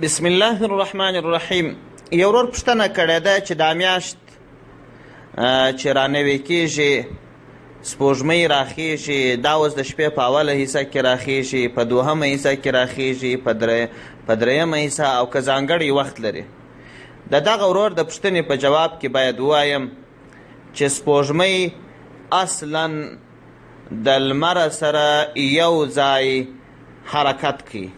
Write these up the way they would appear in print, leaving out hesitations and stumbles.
بسم الله الرحمن الرحیم. یو ورور پوښتنه کړې ده چې دا میاشت چې رانوې کېږي، سپوږمۍ راخیږي، دا اوس د شپې په اوله حصه کې راخیږي، په دوهمه حصه کې راخیږي، په دریمه حصه، او که ځانګړی وخت لري. د دغه ورور د پوښتنې په جواب کې باید ووایم چې سپوږمۍ اصلا د لمر سره یو ځای حرکت کوي.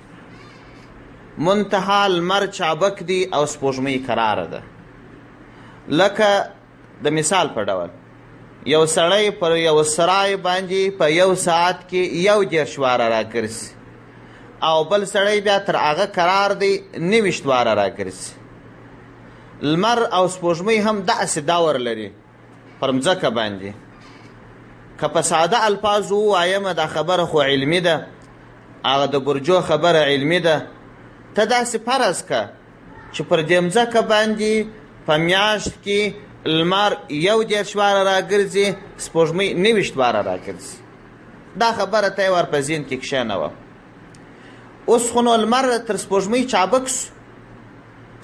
منتها لمر چابک دی او سپوږمۍ کراره ده. لکه د مثال په ډول یو سړی پر یو سرای باندې په یو ساعت کې 21 واره راګرځي، او بل سړی بیا تر هغه کرار دی 29 واره راګرځي. لمر او سپوږمۍ هم داسې دور لري پر مځکه باندې. که په ساده الفاظو ووایم دا خبره خو علمي ده، هغه د برجو خبره علمي ده. ته داسې فرض که چې پر دې مځکه باندې په میاشت کې لمر 21 واره راګرځي، سپوږمۍ 29 واره راګرځي. دا خبره ته یې ور په ذهن کې کښېنوه. اوس خو نو لمر تر سپوږمۍ چابک سو،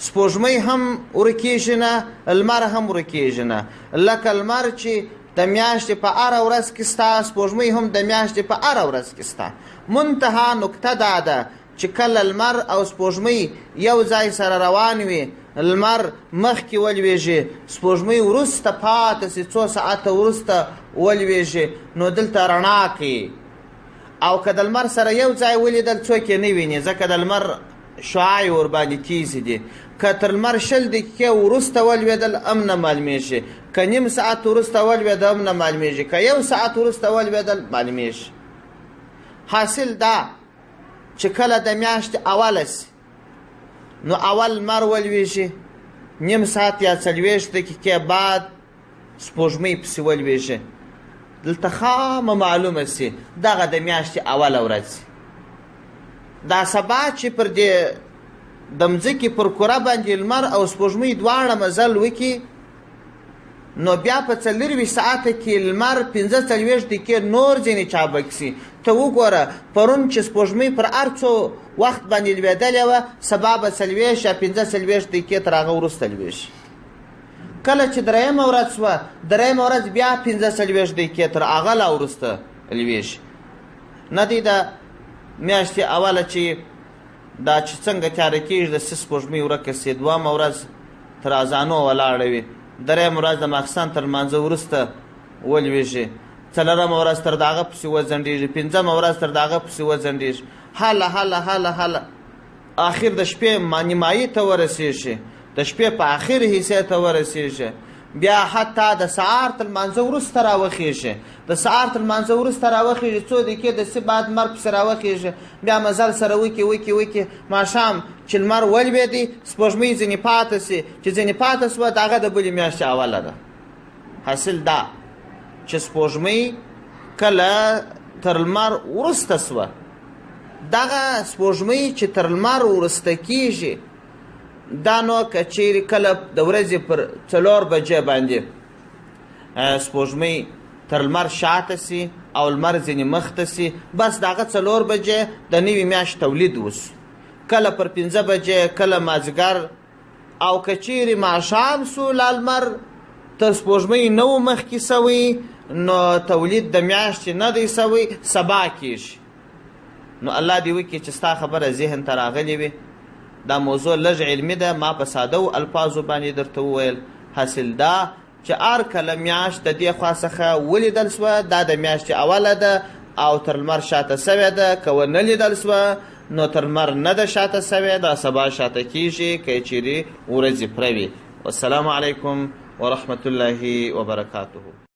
سپوږمۍ هم ورکېږي نه، لمر هم ورکېږي نه. لکه لمر چې د میاشتې په هره ورځ کې ستا، سپوږمۍ هم د میاشتې په هره ورځ کې ستا. منتها نکته دا ده چې کله لمر او سپوږمۍ یو ځای سره روان وي، لمر مخکې ولویږي، سپوږمۍ وروسته پاتې سي، څو ساعته وروسته ولویږي، نو دلته رڼا کوي. او که د لمر سره یو ځای ولیدل څوک یې نه ویني، ځکه د لمر شعاع ورباندې تیزې دي. که تر لمر 20 دقیقې وروسته ولوېدل هم نه معلومیږي، که نیم ساعت وروسته ولوېده هم نه معلومیږي، که 1 ساعت وروسته ولوېدل معلومیږي. حاصل دا چې کله د میاشتې اوله سي، نو اول لمر ولویږي، نیم ساعت یا 40 دقیقې بعد سپوږمۍ پسې ولویږي. دلته خامه معلومه سي دغه د میاشتې اوله ورځ. دا سبا چې پر دې د مځکې پر کره باندې لمر او سپوږمۍ دواړه مزل وکړي، نو بیا په 24 ساعته کې لمر 45 دقیقې نور ځینې چابک سي. ته وګوره پرون چې سپوږمۍ پر هر څو وخت باندې لوېدلې وه، سبا به 40 یا 45 دقیقې تر هغه وروسته لوېږي. کله چې دریمه ورځ سوه، دریمه ورځ بیا 45 دقیقې تر هغه لا وروسته لوېږي. نه دی د میاشتې اوله چې دا چې څنګه تیاره کېږي، د سپوږمۍ ورکه سي، دویمه ورځ تر اذانو ولاړه وي، درېیمه ورځ د ماخستان تر لمانځه وروسته ولوېږي، څلورمه ورځ تر د هغه پسې وځنډېږي، پنځمه ورځ تر د هغه پسې وځنډېږي، هله آخر د شپې نیمایي ته ورسېږي، د شپې په آخر حصې ته ورسېږي، بیا حتی د سهار تر لمانځه وروسته راوخېږي، د سهار تر لمانځه وروسته راوخېږي، څو دقیقې د سي بعد لمر پسې راوخېږي، بیا مزل سره وکړي ماښام چې لمر ولوېدی، سپوږمۍ ځینې پاته سي، چې ځینې پاته سوه د هغه د بلې میاشتې اوله ده. حاصل دا چې سپوږمۍ کله تر لمر وروسته سوه، دغه سپوږمۍ چې تر لمر وروسته کېږي، دا نو که چیرې کله د ورځې پر 4 بجې باندې سپوږمۍ تر لمر شاته سي او لمر ځینې مخته سي، بس د هغه 4 بجې د نوې میاشت تولید وسو. کله پر 5 بجې، کله مازدیګر، او که چیرې ماښام سو لا لمر تر سپوږمۍ نه و مخکې سوی، نو تولید د میاشتې نه دی سوی، سبا کېږي. نو الله دې وکړي چې ستا خبره ذهن ته راغلې وي. دا موضوع لږ علمي ده، ما په ساده الفاظو باندې درته وویل. حاصل دا چې هر کله میاشت د دې خوا څخه ولیدل سوه، دا د میاشتې اوله ده او تر لمر شاته سوې ده. که ونه لیدل سوه نو تر لمر نه ده شاته سوې، دا سبا شاته کېږي، که چیرې ورځې پوره وي. والسلام علیکم ورحمة الله وبرکاته.